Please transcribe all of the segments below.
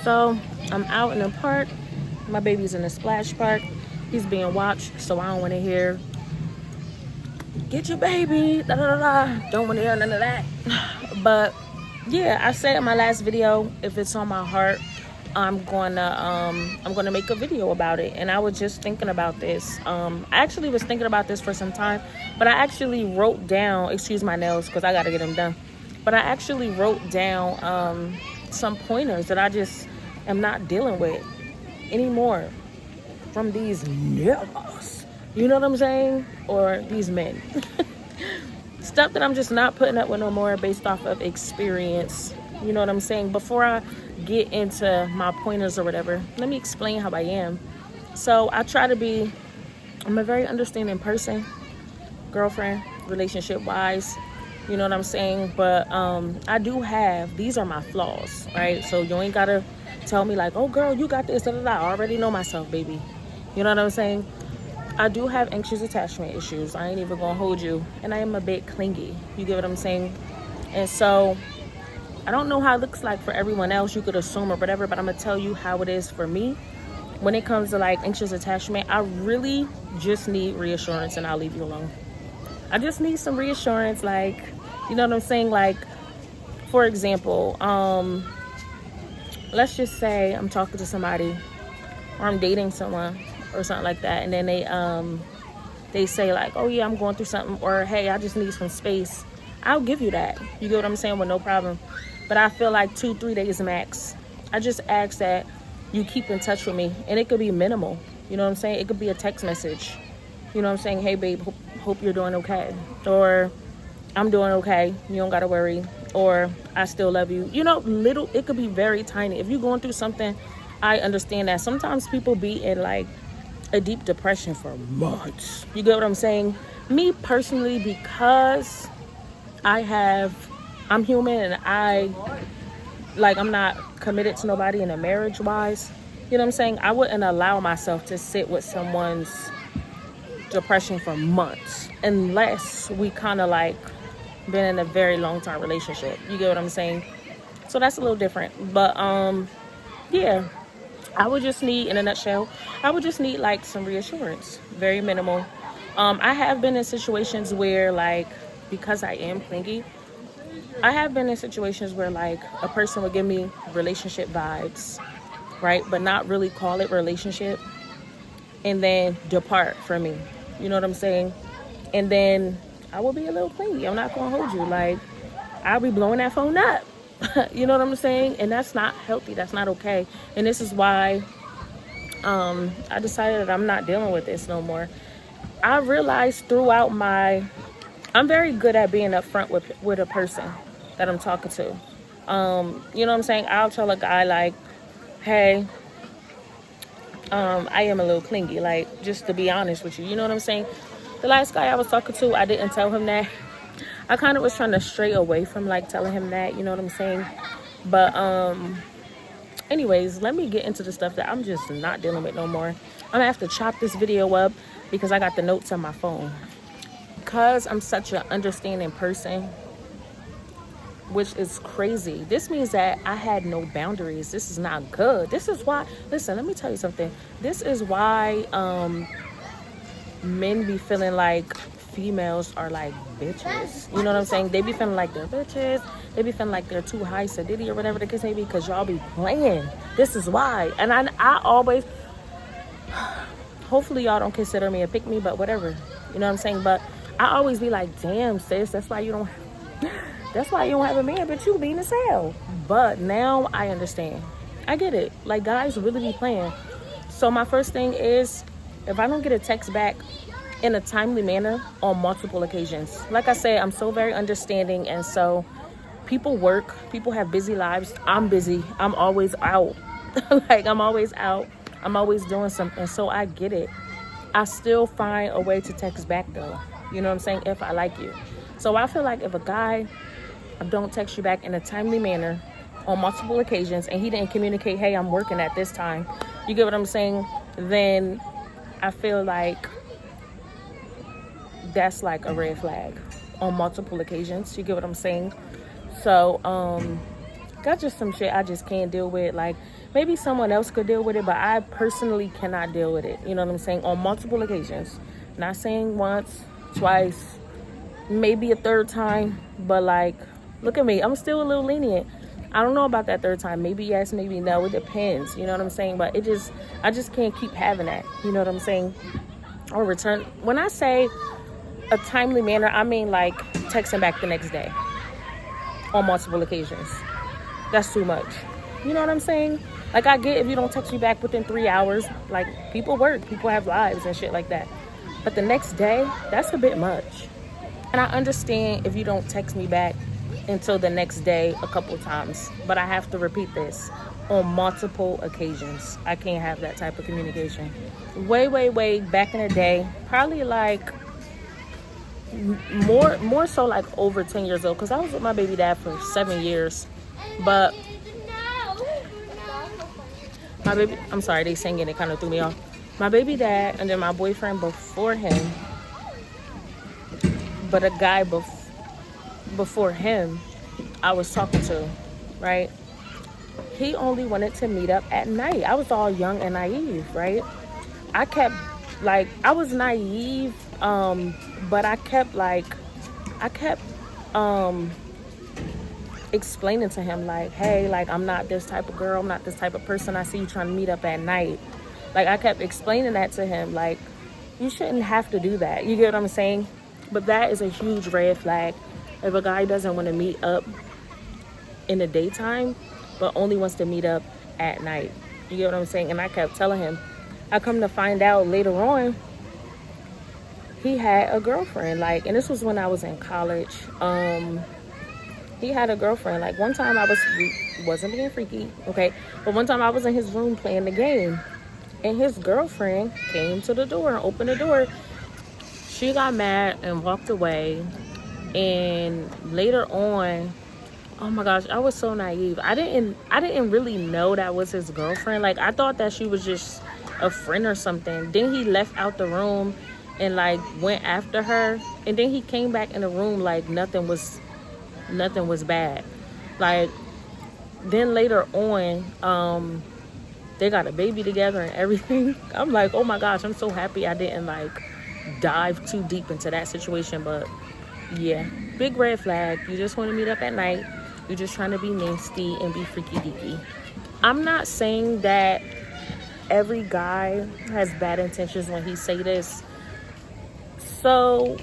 So I'm out in the park. My baby's in the splash park. He's being watched, so I don't want to hear, get your baby, da da da da. Don't want to hear none of that. But yeah, I said in my last video, if it's on my heart, I'm gonna make a video about it. And I was just thinking about this. I actually was thinking about this for some time, but I actually wrote down, excuse my nails because I gotta get them done. But I actually wrote down some pointers that I just am not dealing with anymore from these niggas. You know what I'm saying? Or these men. Stuff that I'm just not putting up with no more based off of experience. You know what I'm saying? Before I get into my pointers or whatever, let me explain how I am. So I'm a very understanding person, girlfriend, relationship wise. You know what I'm saying? But these are my flaws, right? So you ain't gotta tell me like, oh girl, you got this, da, da, da. I already know myself, baby. You know what I'm saying? I do have anxious attachment issues. I ain't even gonna hold you. And I am a bit clingy. You get what I'm saying? And so I don't know how it looks like for everyone else. You could assume or whatever, but I'm gonna tell you how it is for me. When it comes to like anxious attachment, I really just need reassurance, and I'll leave you alone. I just need some reassurance, like, you know what I'm saying? Like, for example, let's just say I'm talking to somebody or I'm dating someone or something like that, and then they say like, oh yeah, I'm going through something, or hey, I just need some space. I'll give you that. You get what I'm saying? With no problem. But I feel like 2-3 days max. I just ask that you keep in touch with me, and it could be minimal. You know what I'm saying? It could be a text message. You know what I'm saying? Hey babe, hope you're doing okay, or I'm doing okay, you don't gotta worry, or I still love you. You know, it could be very tiny. If you're going through something, I understand that. Sometimes people be in like a deep depression for months. You get what I'm saying? Me personally, because I'm human, and I'm not committed to nobody in a marriage wise. You know what I'm saying? I wouldn't allow myself to sit with someone's depression for months unless we kind of like been in a very long time relationship. You get what I'm saying? So that's a little different. But yeah, I would just need, in a nutshell, I would just need like some reassurance, very minimal. I have been in situations where like, because I am clingy, I have been in situations where like a person would give me relationship vibes, right? But not really call it relationship, and then depart from me. You know what I'm saying? And then I will be a little clingy. I'm not going to hold you. Like, I'll be blowing that phone up. You know what I'm saying? And that's not healthy. That's not okay. And this is why I decided that I'm not dealing with this no more. I realized I'm very good at being upfront with a person that I'm talking to. You know what I'm saying? I'll tell a guy like, hey, I am a little clingy, like, just to be honest with you. You know what I'm saying? The last guy I was talking to, I didn't tell him that. I kind of was trying to stray away from like telling him that, you know what I'm saying? But anyways, let me get into the stuff that I'm just not dealing with no more. I'm gonna have to chop this video up because I got the notes on my phone. Because I'm such an understanding person, which is crazy. This means that I had no boundaries. This is not good. This is why, listen, let me tell you something. This is why men be feeling like females are like bitches. You know what I'm saying? They be feeling like they're bitches. They be feeling like they're too high sedity or whatever the case may be, because y'all be playing. This is why. And I always, hopefully y'all don't consider me a pick me, but whatever. You know what I'm saying? But I always be like, damn sis, that's why you don't have a man, but you mean as hell. But now I understand. I get it. Like, guys really be playing. So my first thing is, if I don't get a text back in a timely manner on multiple occasions, like I said, I'm so very understanding. And so people work, people have busy lives. I'm busy. I'm always out. Like, I'm always out. I'm always doing something. So I get it. I still find a way to text back though. You know what I'm saying? If I like you. So I feel like if a guy don't text you back in a timely manner on multiple occasions, and he didn't communicate, hey, I'm working at this time, you get what I'm saying? Then I feel like that's like a red flag on multiple occasions. You get what I'm saying? So got just some shit I just can't deal with. Like, maybe someone else could deal with it, but I personally cannot deal with it. You know what I'm saying? On multiple occasions. Not saying once, twice, maybe a third time, but like, look at me. I'm still a little lenient. I don't know about that third time. Maybe yes, maybe no. It depends. You know what I'm saying? But I just can't keep having that. You know what I'm saying? Or return. When I say a timely manner, I mean like texting back the next day on multiple occasions. That's too much. You know what I'm saying? Like, I get if you don't text me back within 3 hours. Like, people work. People have lives and shit like that. But the next day, that's a bit much. And I understand if you don't text me back until the next day a couple times. But I have to repeat this on multiple occasions. I can't have that type of communication. Way back in the day, probably like more so like over 10 years old, because I was with my baby dad for 7 years. But my baby, I'm sorry, they singing, it kind of threw me off. My baby dad and then my boyfriend before him, but a guy before him I was talking to, right? He only wanted to meet up at night. I was all young and naive, right? I was naive, but I kept explaining to him like, hey, like, I'm not this type of girl, I'm not this type of person. I see you trying to meet up at night. Like, I kept explaining that to him, like, you shouldn't have to do that. You get what I'm saying? But that is a huge red flag. If a guy doesn't want to meet up in the daytime but only wants to meet up at night, you get what I'm saying? And I kept telling him. I come to find out later on, he had a girlfriend, like, and this was when I was in college. He had a girlfriend. Like, one time I wasn't being freaky, okay, but one time I was in his room playing the game, and his girlfriend came to the door and opened the door. She got mad and walked away. And later on, oh my gosh, I was so naive. I didn't really know that was his girlfriend. Like, I thought that she was just a friend or something. Then he left out the room and like went after her, and then he came back in the room like nothing was bad. Like, then later on, they got a baby together and everything. I'm like, oh my gosh, I'm so happy I didn't like dive too deep into that situation. But yeah, big red flag. You just want to meet up at night. You're just trying to be nasty and be freaky deaky. I'm not saying that every guy has bad intentions when he say this. So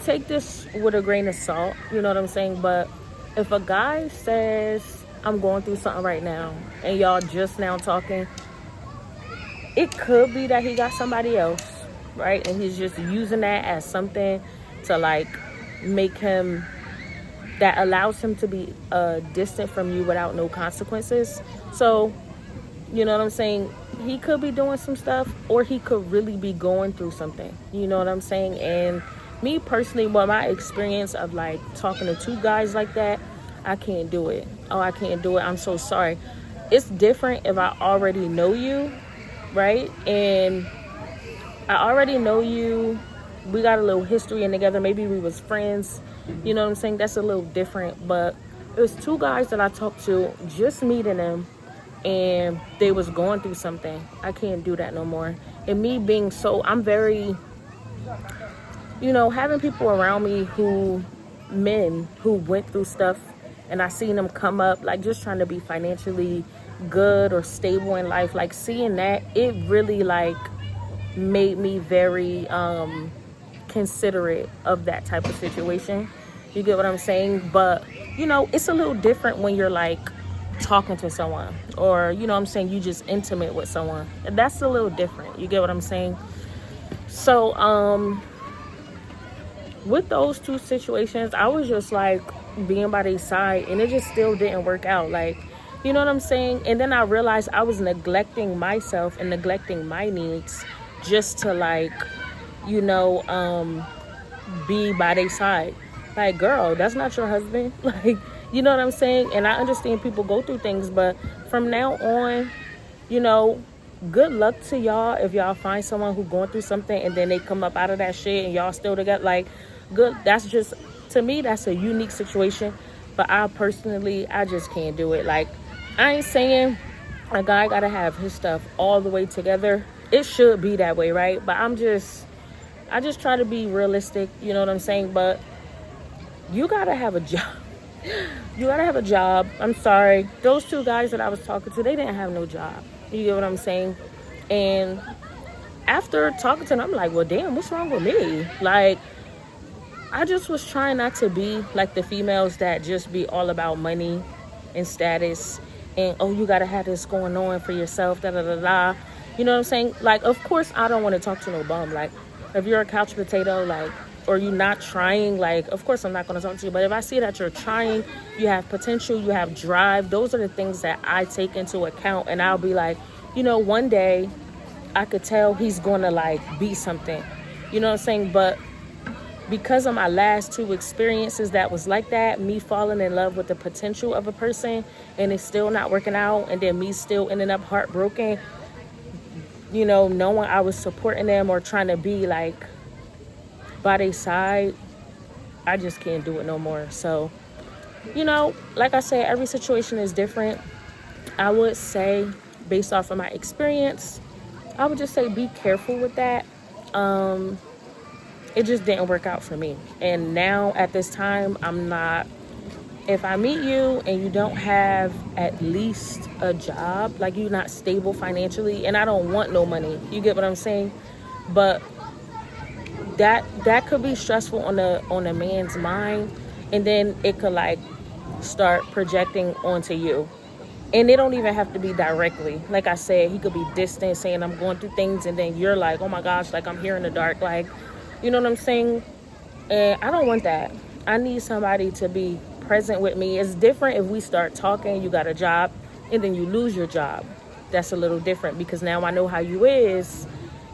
take this with a grain of salt. You know what I'm saying? But if a guy says, I'm going through something right now, and y'all just now talking, it could be that he got somebody else, right? And he's just using that as something to like make him, that allows him to be distant from you without no consequences. So, you know what I'm saying? He could be doing some stuff, or he could really be going through something. You know what I'm saying? And me personally, what my experience of like talking to two guys like that, I can't do it. Oh, I can't do it. I'm so sorry. It's different if I already know you, right? And I already know you. We got a little history in together. Maybe we was friends. You know what I'm saying? That's a little different. But it was two guys that I talked to, just meeting them, and they was going through something. I can't do that no more. And me being so, I'm very, you know, having people around me men who went through stuff, and I seen them come up, like just trying to be financially good or stable in life. Like, seeing that, it really like made me very considerate of that type of situation. You get what I'm saying? But, you know, it's a little different when you're like talking to someone, or, you know what I'm saying, you just intimate with someone. That's a little different. You get what I'm saying? So with those two situations, I was just like being by their side, and it just still didn't work out. Like, you know what I'm saying? And then I realized I was neglecting myself and neglecting my needs just to like, you know, be by their side. Like, girl, that's not your husband. Like, you know what I'm saying? And I understand people go through things, but from now on, you know, good luck to y'all if y'all find someone who's going through something and then they come up out of that shit and y'all still together. Like, good. That's just, to me, that's a unique situation. But I personally, I just can't do it. Like, I ain't saying a guy gotta have his stuff all the way together. It should be that way, right? But I just try to be realistic, you know what I'm saying? But you gotta have a job. You gotta have a job. I'm sorry. Those two guys that I was talking to, they didn't have no job. You get what I'm saying? And after talking to them, I'm like, well, damn, what's wrong with me? Like, I just was trying not to be like the females that just be all about money and status and, oh, you gotta have this going on for yourself, da da da da. You know what I'm saying? Like, of course, I don't want to talk to no bum. Like, if you're a couch potato, like, or you're not trying, like, of course I'm not going to talk to you. But if I see that you're trying, you have potential, you have drive, those are the things that I take into account. And I'll be like, you know, one day I could tell he's going to, like, be something. You know what I'm saying? But because of my last two experiences that was like that, me falling in love with the potential of a person and it's still not working out, and then me still ending up heartbroken, you know, knowing I was supporting them or trying to be, like, by their side, I just can't do it no more. So, you know, like I said, every situation is different. I would say, based off of my experience, I would just say be careful with that. It just didn't work out for me. And now at this time, I'm not, if I meet you and you don't have at least a job, like you're not stable financially, and I don't want no money, you get what I'm saying? But that could be stressful on a man's mind, and then it could like start projecting onto you. And it don't even have to be directly. Like I said, he could be distant, saying I'm going through things, and then you're like, oh my gosh, like I'm here in the dark, like, you know what I'm saying? And I don't want that. I need somebody to be present with me. It's different if we start talking, you got a job, and then you lose your job. That's a little different, because now I know how you is,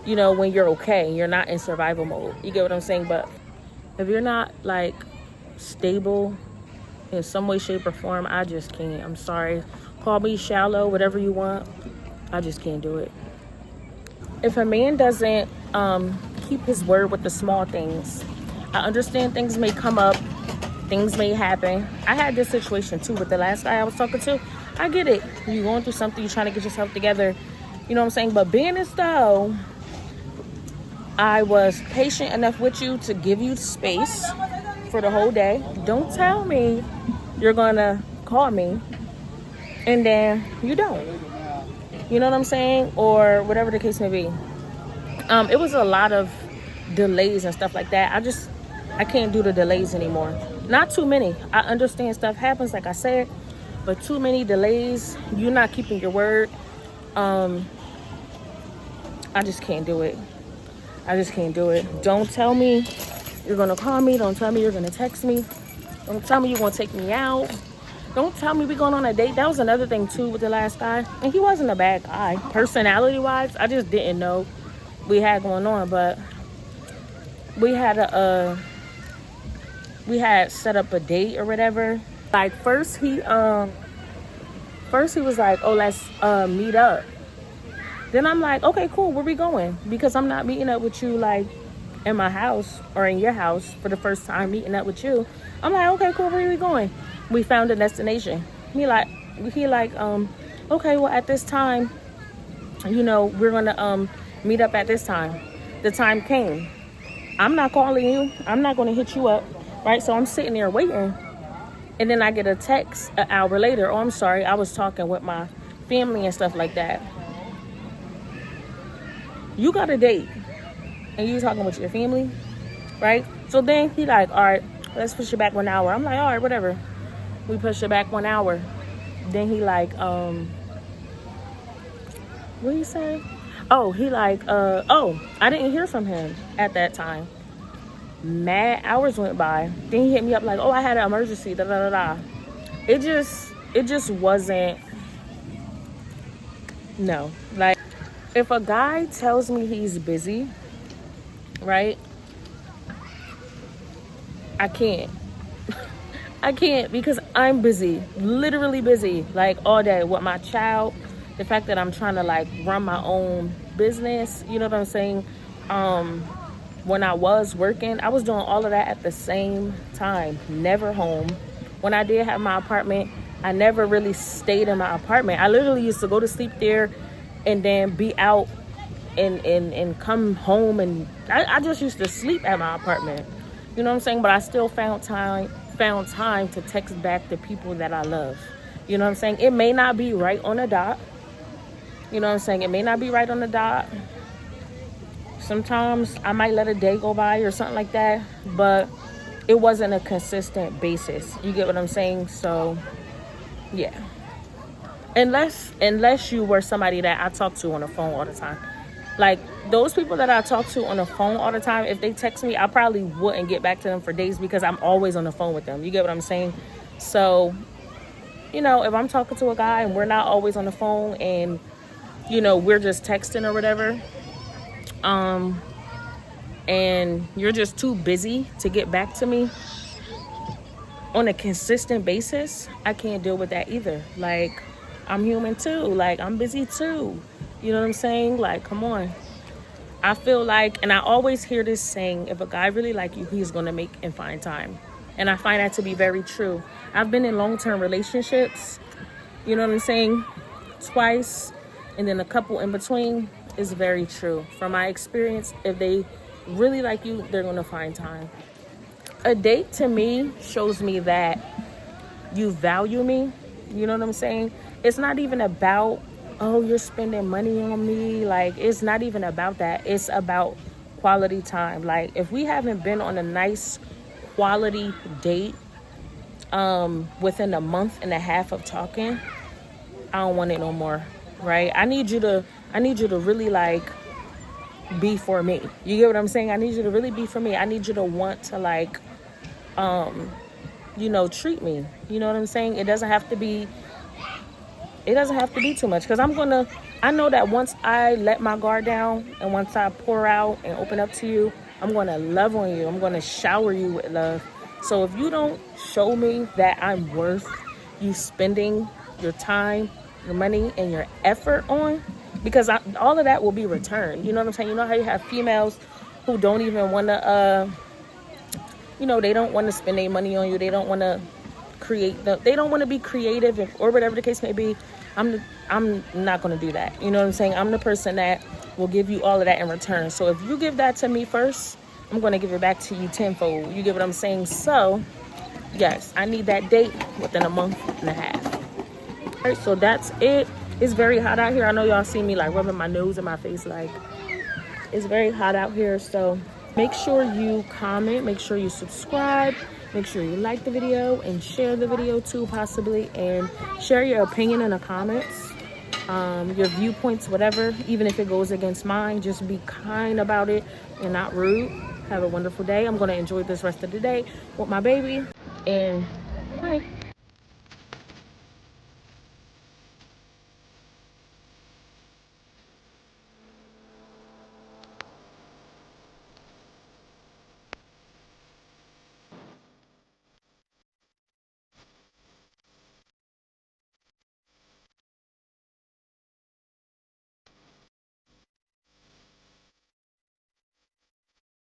you know, when you're okay, you're not in survival mode. You get what I'm saying? But if you're not like stable in some way, shape, or form, I just can't. I'm sorry. Call me shallow, whatever you want. I just can't do it. If a man doesn't keep his word with the small things, I understand things may come up, things may happen. I had this situation too with the last guy I was talking to. I get it. You're going through something, you're trying to get yourself together. You know what I'm saying? But being as though I was patient enough with you to give you space for the whole day, don't tell me you're gonna call me and then you don't. You know what I'm saying? Or whatever the case may be. It was a lot of delays and stuff like that. I can't do the delays anymore. Not too many. I understand stuff happens, like I said, but too many delays, you're not keeping your word. I just can't do it. I just can't do it. Don't tell me you're gonna call me. Don't tell me you're gonna text me. Don't tell me you're gonna take me out. Don't tell me we're going on a date. That was another thing too with the last guy. And he wasn't a bad guy, personality wise. I just didn't know we had going on. But we had set up a date or whatever. Like first he was like, oh, let's meet up. Then I'm like, okay, cool, where we going? Because I'm not meeting up with you like in my house or in your house for the first time meeting up with you. I'm like, okay, cool, where are we going? We found a destination. He like, okay, well at this time, you know, we're gonna meet up at this time. The time came. I'm not calling you. I'm not gonna hit you up, right? So I'm sitting there waiting, and then I get a text an hour later. Oh, I'm sorry, I was talking with my family and stuff like that. You got a date and you talking with your family, right? So then he like, all right, let's push it back 1 hour. I'm like, all right, whatever. We push it back 1 hour. Then he like, what did he say? Oh, he like, I didn't hear from him at that time. Mad hours went by. Then he hit me up like, oh, I had an emergency, da da da da. It just wasn't, no. Like, if a guy tells me he's busy, right? I can't. I can't, because I'm busy, literally busy, like all day with my child. The fact that I'm trying to like run my own business, you know what I'm saying? When I was working, I was doing all of that at the same time, never home. when I did have my apartment, I never really stayed in my apartment. I literally used to go to sleep there and then be out and come home, and I just used to sleep at my apartment. You know what I'm saying? But I still found time to text back the people that I love. You know what I'm saying? It may not be right on the dot. You know what I'm saying? It may not be right on the dot. Sometimes I might let a day go by or something like that, but it wasn't a consistent basis. You get what I'm saying? So, yeah. Unless you were somebody that I talk to on the phone all the time. Like, those people that I talk to on the phone all the time, if they text me, I probably wouldn't get back to them for days because I'm always on the phone with them. You get what I'm saying? So, you know, if I'm talking to a guy and we're not always on the phone and, you know, we're just texting or whatever, and you're just too busy to get back to me on a consistent basis, I can't deal with that either. Like, I'm human too. Like, I'm busy too. You know what I'm saying? Like, come on. I feel like, and I always hear this saying, if a guy really like you, he's going to make and find time. And I find that to be very true. I've been in long-term relationships, you know what I'm saying, twice, and then a couple in between. Is very true. From my experience, if they really like you, they're going to find time. A date to me shows me that you value me. You know what I'm saying? It's not even about, oh, you're spending money on me. Like, it's not even about that. It's about quality time. Like, if we haven't been on a nice quality date within a month and a half of talking, I don't want it no more. Right? I need you to really, like, be for me. You get what I'm saying? I need you to really be for me. I need you to want to, like, you know, treat me. You know what I'm saying? It doesn't have to be too much, because I know that once I let my guard down and once I pour out and open up to you, I'm going to love on you. I'm going to shower you with love. So if you don't show me that I'm worth you spending your time, your money, and your effort on, because all of that will be returned. You know what I'm saying? You know how you have females who don't even want to, you know, they don't want to spend their money on you. They don't want to they don't want to be creative, or whatever the case may be. I'm not going to do that. You know what I'm saying? I'm the person that will give you all of that in return. So if you give that to me first, I'm going to give it back to you tenfold. You get what I'm saying? So, yes, I need that date within a month and a half. All right, so that's it. It's very hot out here. I know y'all see me, like, rubbing my nose in my face. Like, it's very hot out here. So make sure you comment. Make sure you subscribe. Make sure you like the video and share the video too, possibly. And share your opinion in the comments. Your viewpoints, whatever. Even if it goes against mine, just be kind about it and not rude. Have a wonderful day. I'm going to enjoy this rest of the day with my baby. And bye.